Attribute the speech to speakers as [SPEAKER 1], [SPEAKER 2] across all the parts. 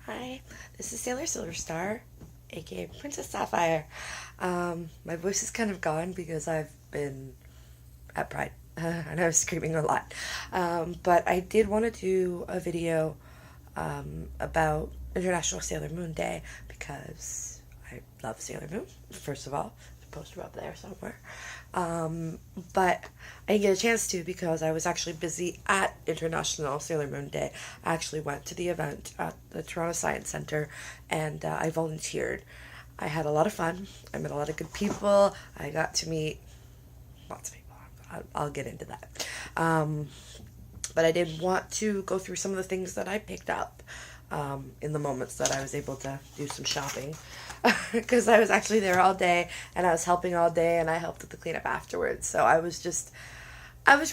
[SPEAKER 1] Hi, this is Sailor Silverstar, aka Princess Sapphire. My voice is kind of gone because I've been at Pride and I was screaming a lot. But I did want to do a video about International Sailor Moon Day because I love Sailor Moon, first of all. There's a poster up there somewhere. Um, but I didn't get a chance to because I was actually busy at International Sailor Moon Day. I actually went to the event at the Toronto Science Center and I volunteered. I had a lot of fun. I met a lot of good people. I got to meet lots of people. I'll get into that. Um, but I did want to go through some of the things that I picked up in the moments that I was able to do some shopping. Because I was actually there all day and I was helping all day and I helped with the cleanup afterwards. So I was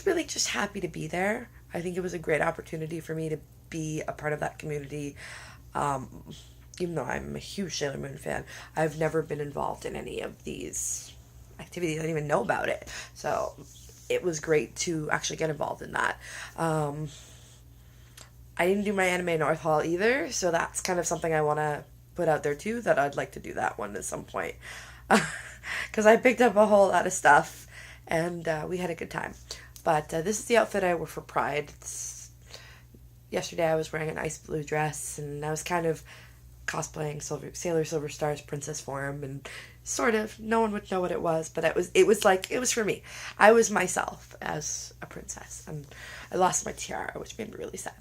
[SPEAKER 1] really just happy to be there. I think it was a great opportunity for me to be a part of that community. Um, Even though I'm a huge Sailor Moon fan, I've never been involved in any of these activities. I didn't even know about it. So it was great to actually get involved in that. Um, I didn't do my Anime North Hall either, so that's kind of something I want to put out there too, that I'd like to do that one at some point. Because I picked up a whole lot of stuff and we had a good time. But this is the outfit I wore for Pride. Yesterday I was wearing an ice blue dress and I was kind of cosplaying Sailor Silverstar's princess form and sort of no one would know what it was, but it was for me. I was myself as a princess and I lost my tiara, which made me really sad.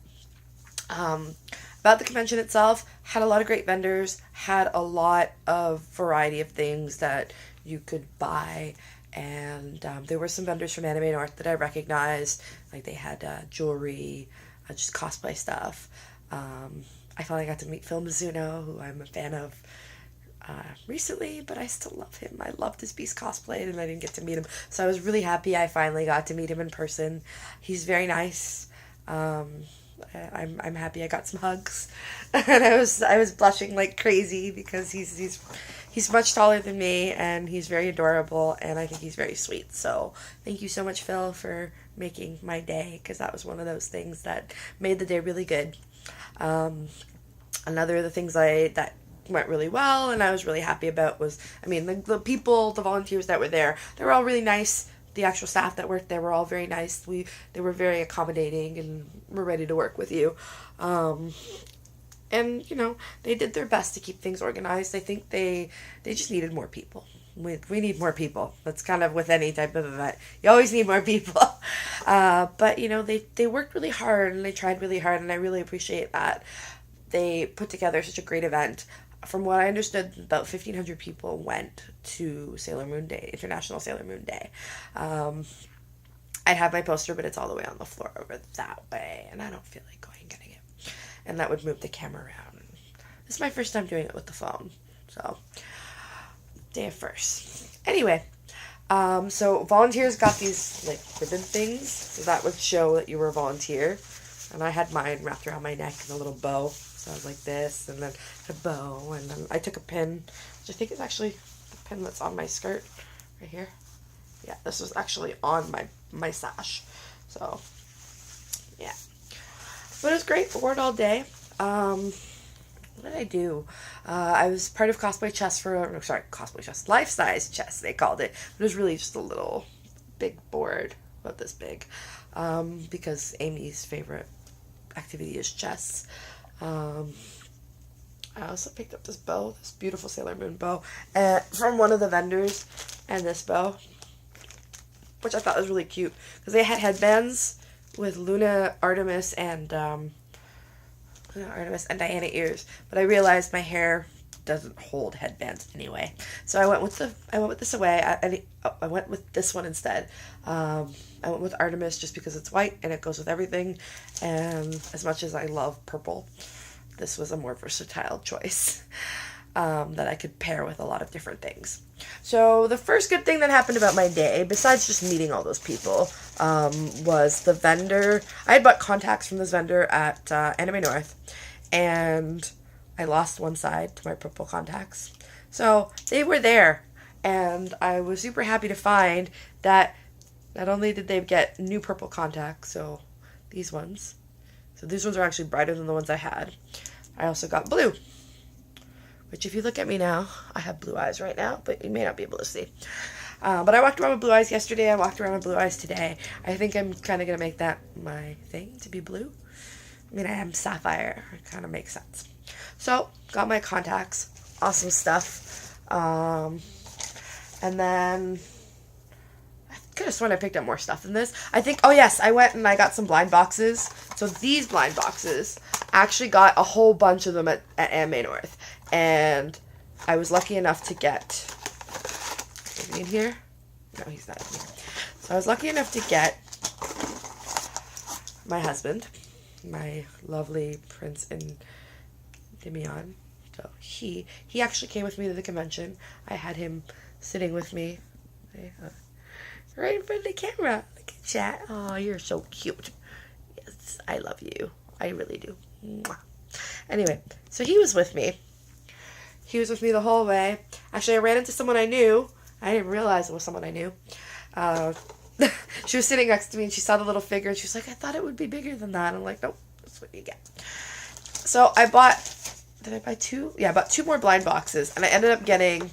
[SPEAKER 1] Um, about the convention itself, had a lot of great vendors, had a lot of variety of things that you could buy, and there were some vendors from Anime North that I recognized, like they had jewelry, just cosplay stuff. I finally got to meet Phil Mizuno, who I'm a fan of recently, but I still love him. I loved his Beast cosplay, and I didn't get to meet him, so I was really happy I finally got to meet him in person. He's very nice. Um, I'm happy I got some hugs, and I was blushing like crazy because he's much taller than me and he's very adorable and I think he's very sweet. So thank you so much, Phil, for making my day because that was one of those things that made the day really good. Um, Another of the things I that went really well and I was really happy about was, I mean, the people, the volunteers that were there, they were all really nice. The actual staff that worked there were all very nice. They were very accommodating and were ready to work with you. Um, and they did their best to keep things organized. I think they just needed more people. We need more people. That's kind of with any type of event. You always need more people. But they worked really hard and they tried really hard, and I really appreciate that. They put together such a great event. From what I understood, about 1,500 people went to Sailor Moon Day, International Sailor Moon Day. Um, I have my poster, but it's all the way on the floor over that way, and I don't feel like going and getting it. And that would move the camera around. This is my first time doing it with the phone, so day of first. Anyway, so volunteers got these like ribbon things, so that would show that you were a volunteer. And I had mine wrapped around my neck in a little bow. So I was like this, and then a bow, and then I took a pin, which I think is actually the pin that's on my skirt, right here. Yeah, this was actually on my sash. So, yeah. But it was great. I wore it all day. What did I do? I was part of Cosplay Chess Cosplay Chess, Life Size Chess, they called it. It was really just a little big board, about this big, because Amy's favorite activity is chess. Um, I also picked up this bow, this beautiful Sailor Moon bow, from one of the vendors, and this bow, which I thought was really cute, because they had headbands with Artemis and Diana ears, but I realized my hair doesn't hold headbands anyway, so I went with this away. I went with this one instead. I went with Artemis just because it's white and it goes with everything, and as much as I love purple, this was a more versatile choice that I could pair with a lot of different things. So the first good thing that happened about my day, besides just meeting all those people, was the vendor. I had bought contacts from this vendor at Anime North, and I lost one side to my purple contacts. So they were there, and I was super happy to find that not only did they get new purple contacts, so these ones are actually brighter than the ones I had. I also got blue, which if you look at me now, I have blue eyes right now, but you may not be able to see. But I walked around with blue eyes yesterday. I walked around with blue eyes today. I think I'm kind of going to make that my thing, to be blue. I mean, I am sapphire. It kind of makes sense. So, got my contacts. Awesome stuff. And then I could have sworn I picked up more stuff than this. I think, oh yes, I went and I got some blind boxes. So these blind boxes, I actually got a whole bunch of them at Anime North. And I was lucky enough to get, is he in here? No, he's not in here. So I was lucky enough to get my husband, my lovely Prince Endymion. So he actually came with me to the convention. I had him sitting with me right in front of the camera. Look at that. Oh, you're so cute. Yes, I love you. I really do. Mwah. Anyway, so he was with me. He was with me the whole way. Actually, I ran into someone I knew. I didn't realize it was someone I knew. She was sitting next to me and she saw the little figure and she was like, I thought it would be bigger than that. I'm like, nope, that's what you get. So I bought, did I buy two? Yeah, I bought two more blind boxes and I ended up getting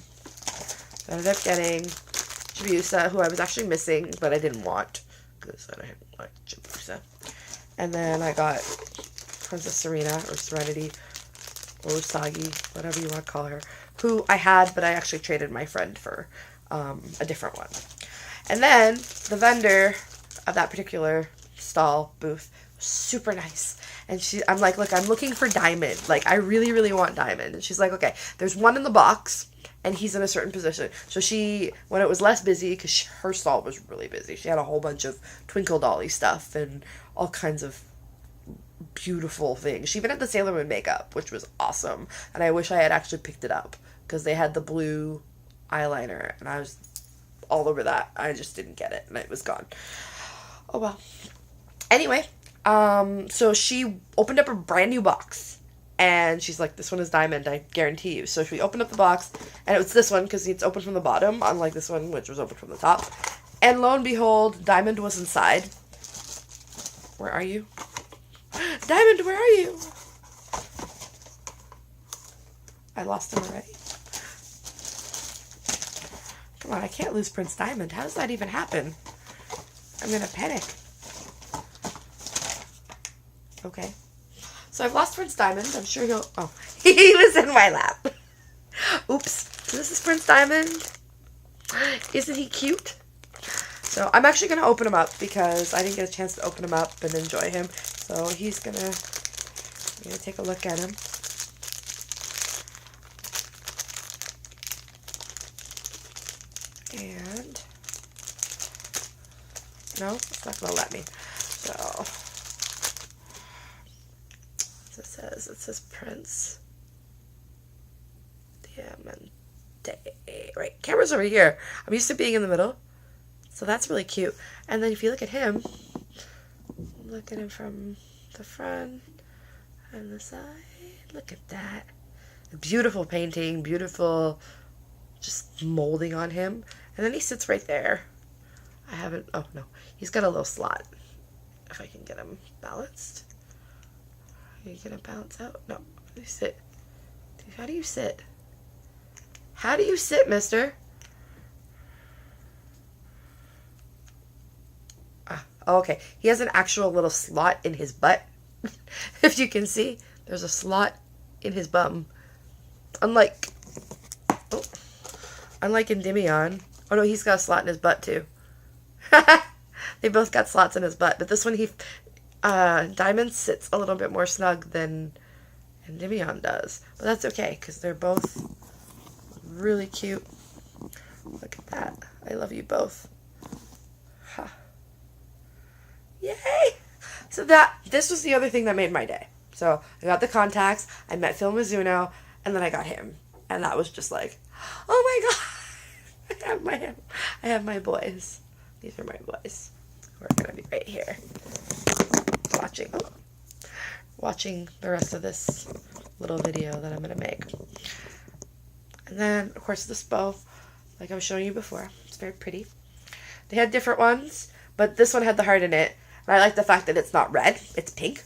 [SPEAKER 1] Jabusa, who I was actually missing, but I didn't want because I didn't like Jabusa. And then I got Princess Serena or Serenity or Usagi, whatever you want to call her, who I had, but I actually traded my friend for a different one. And then the vendor of that particular stall booth was super nice. And I'm like, look, I'm looking for Diamond. Like, I really, really want Diamond. And she's like, okay, there's one in the box, and he's in a certain position. So she, when it was less busy, because her stall was really busy, she had a whole bunch of Twinkle Dolly stuff and all kinds of beautiful things. She even had the Sailor Moon makeup, which was awesome. And I wish I had actually picked it up, because they had the blue eyeliner, and I was all over that. I just didn't get it, and it was gone. Oh, well. Anyway, so she opened up a brand new box, and she's like, this one is Diamond, I guarantee you. So she opened up the box, and it was this one, because it's open from the bottom, unlike this one, which was open from the top. And lo and behold, Diamond was inside. Where are you? Diamond, where are you? I lost him already. Come on, I can't lose Prince Diamond. How does that even happen? I'm gonna panic. Okay. So I've lost Prince Diamond. I'm sure he'll... Oh, he was in my lap. Oops. So this is Prince Diamond. Isn't he cute? So I'm actually going to open him up because I didn't get a chance to open him up and enjoy him. So he's going to take a look at him. And no, it's not going to let me. So it says Prince Diamante. Right, camera's over here. I'm used to being in the middle. So that's really cute. And then if you look at him, look at him from the front and the side. Look at that. Beautiful painting, beautiful just molding on him. And then he sits right there. Oh no, he's got a little slot. If I can get him balanced. Are you gonna balance out? No, how do you sit? How do you sit? How do you sit, mister? Oh, okay, he has an actual little slot in his butt. If you can see, there's a slot in his bum. Unlike Endymion. Oh no, he's got a slot in his butt too. They both got slots in his butt, but this one Diamond sits a little bit more snug than Endymion does. But that's okay, because they're both really cute. Look at that. I love you both. Ha. Yay! So this was the other thing that made my day. So I got the contacts, I met Phil Mizuno, and then I got him. And that was just like, oh my god! I have my boys. These are my boys. We're gonna be right here. Watching the rest of this little video that I'm gonna make. And then, of course, this bow, like I was showing you before. It's very pretty. They had different ones, but this one had the heart in it. And I like the fact that it's not red, it's pink.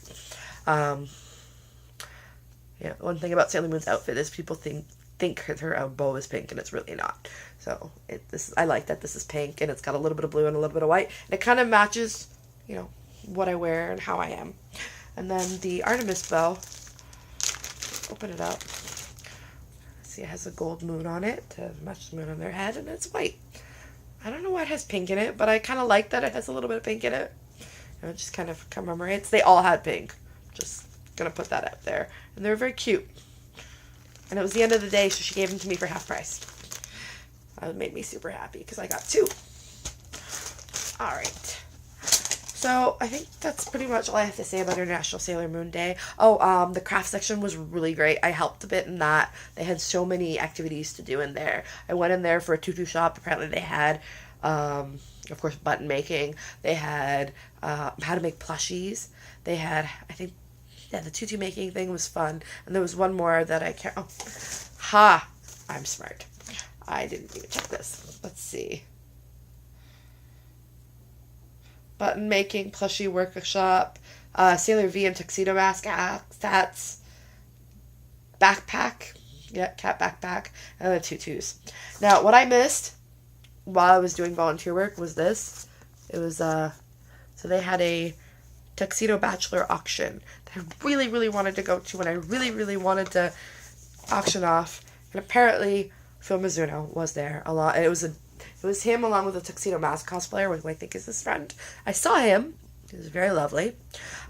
[SPEAKER 1] Yeah, one thing about Sailor Moon's outfit is people think her bow is pink and it's really not. So I like that this is pink and it's got a little bit of blue and a little bit of white. And it kind of matches, what I wear and how I am. And then the Artemis bow, open it up. See, it has a gold moon on it to match the moon on their head, and it's white. I don't know why it has pink in it, but I kind of like that it has a little bit of pink in it. And it just kind of commemorates. They all had pink. Just gonna put that out there. And they're very cute. And it was the end of the day, so she gave them to me for half price. That made me super happy because I got 2. Alright. So I think that's pretty much all I have to say about International Sailor Moon Day. Oh, the craft section was really great. I helped a bit in that. They had so many activities to do in there. I went in there for a tutu shop. Apparently they had, of course, button making. They had how to make plushies. They had, I think, the tutu making thing was fun. And there was one more that I can't... Oh, I'm smart. I didn't even check this. Let's see. Button making, plushie workshop, Sailor V and tuxedo mask hats, backpack, cat backpack, and the tutus. Now, what I missed while I was doing volunteer work was this. It was, so they had a tuxedo bachelor auction that I really, really wanted to go to, and I really, really wanted to auction off. And apparently, Phil Mizuno was there a lot. It was him along with a tuxedo mask cosplayer, who I think is his friend. I saw him. He was very lovely.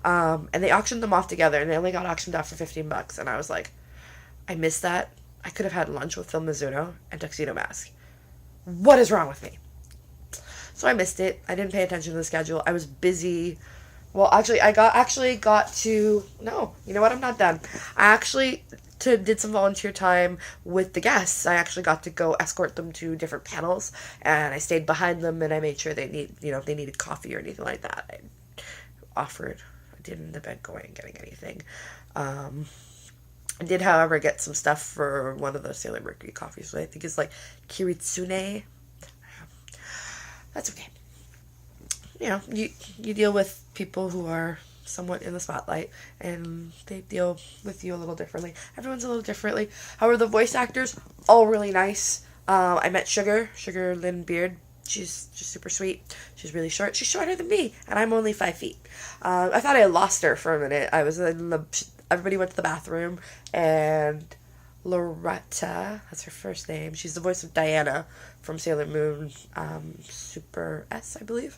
[SPEAKER 1] And they auctioned them off together, and they only got auctioned off for $15. And I was like, I missed that. I could have had lunch with Phil Mizuno and Tuxedo Mask. What is wrong with me? So I missed it. I didn't pay attention to the schedule. I was busy. Well, actually, I got to... No, you know what? I'm not done. I actually did some volunteer time with the guests. I actually got to go escort them to different panels, and I stayed behind them, and I made sure if they needed coffee or anything like that. I didn't end up going and getting anything. I did, however, get some stuff for one of the Sailor Mercury coffees, so I think it's like Kiritsune. That's okay. You deal with people who are somewhat in the spotlight, and they deal with you a little differently. Everyone's a little differently. However, the voice actors, all really nice. I met Sugar Lynn Beard. She's just super sweet. She's really short. She's shorter than me, and I'm only 5 feet. I thought I lost her for a minute. Everybody went to the bathroom, and Loretta, that's her first name. She's the voice of Diana from Sailor Moon, Super S, I believe.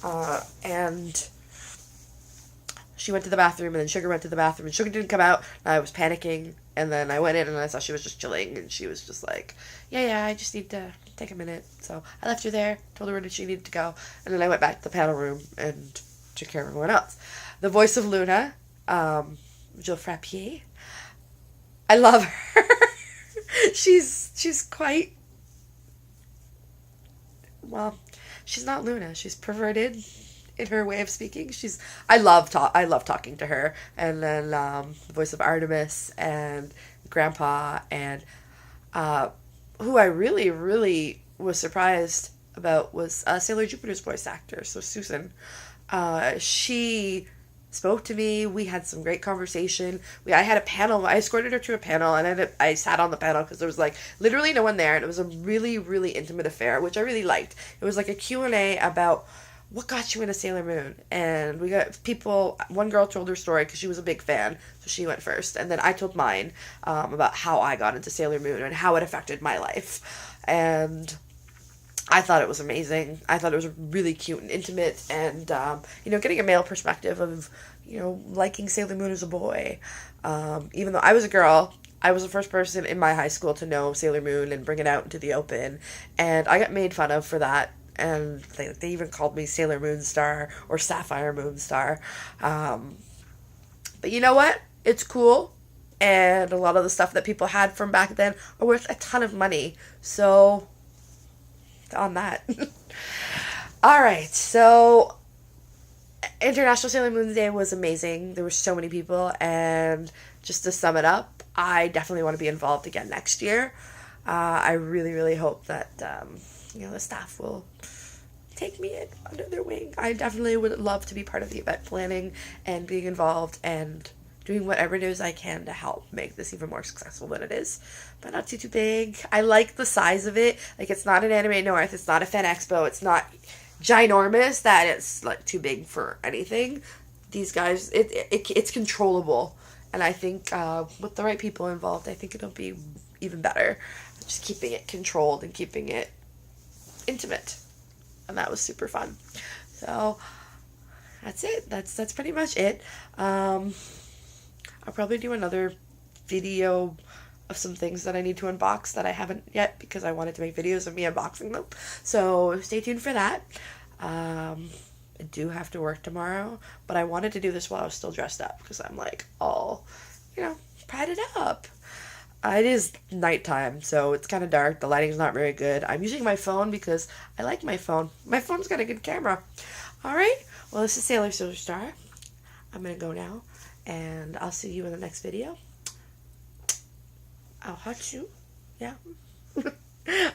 [SPEAKER 1] And she went to the bathroom, and then Sugar went to the bathroom, and Sugar didn't come out, and I was panicking, and then I went in, and I saw she was just chilling, and she was just like, yeah, I just need to take a minute. So I left her there, told her that she needed to go, and then I went back to the panel room and took care of everyone else. The voice of Luna, Jill Frappier, I love her. She's quite, well, she's not Luna, she's perverted in her way of speaking. I love talking to her. And then the voice of Artemis and Grandpa, and who I really, really was surprised about was Sailor Jupiter's voice actor, so Susan. She spoke to me. We had some great conversation. I had a panel. I escorted her to a panel, and I sat on the panel because there was literally no one there, and it was a really, really intimate affair, which I really liked. It was like a Q&A about what got you into Sailor Moon, and we got people. One girl told her story because she was a big fan, so she went first, and then I told mine about how I got into Sailor Moon and how it affected my life, and I thought it was amazing. I thought it was really cute and intimate, and getting a male perspective of liking Sailor Moon as a boy. Even though I was a girl, I was the first person in my high school to know Sailor Moon and bring it out into the open, and I got made fun of for that. And they even called me Sailor Moonstar or Sapphire Moonstar. But you know what? It's cool. And a lot of the stuff that people had from back then are worth a ton of money. So, on that. Alright, so International Sailor Moon Day was amazing. There were so many people. And just to sum it up, I definitely want to be involved again next year. I really, really hope that the staff will take me in under their wing. I definitely would love to be part of the event planning and being involved and doing whatever it is I can to help make this even more successful than it is, but not too big. I like the size of it. Like, it's not an Anime North, it's not a Fan Expo, it's not ginormous that it's like too big for anything. These guys, it's controllable, and I think with the right people involved, I think it'll be even better. Just keeping it controlled and keeping it intimate, and that was super fun. So that's it. That's pretty much it. I'll probably do another video of some things that I need to unbox that I haven't yet, because I wanted to make videos of me unboxing them. So stay tuned for that. I do have to work tomorrow, but I wanted to do this while I was still dressed up, because I'm like all, padded up. It is nighttime, so it's kind of dark. The lighting's not very good. I'm using my phone because I like my phone. My phone's got a good camera. Alright, well, this is Sailor Silver Star. I'm going to go now, and I'll see you in the next video. I'll hot you. Yeah.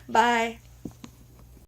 [SPEAKER 1] Bye.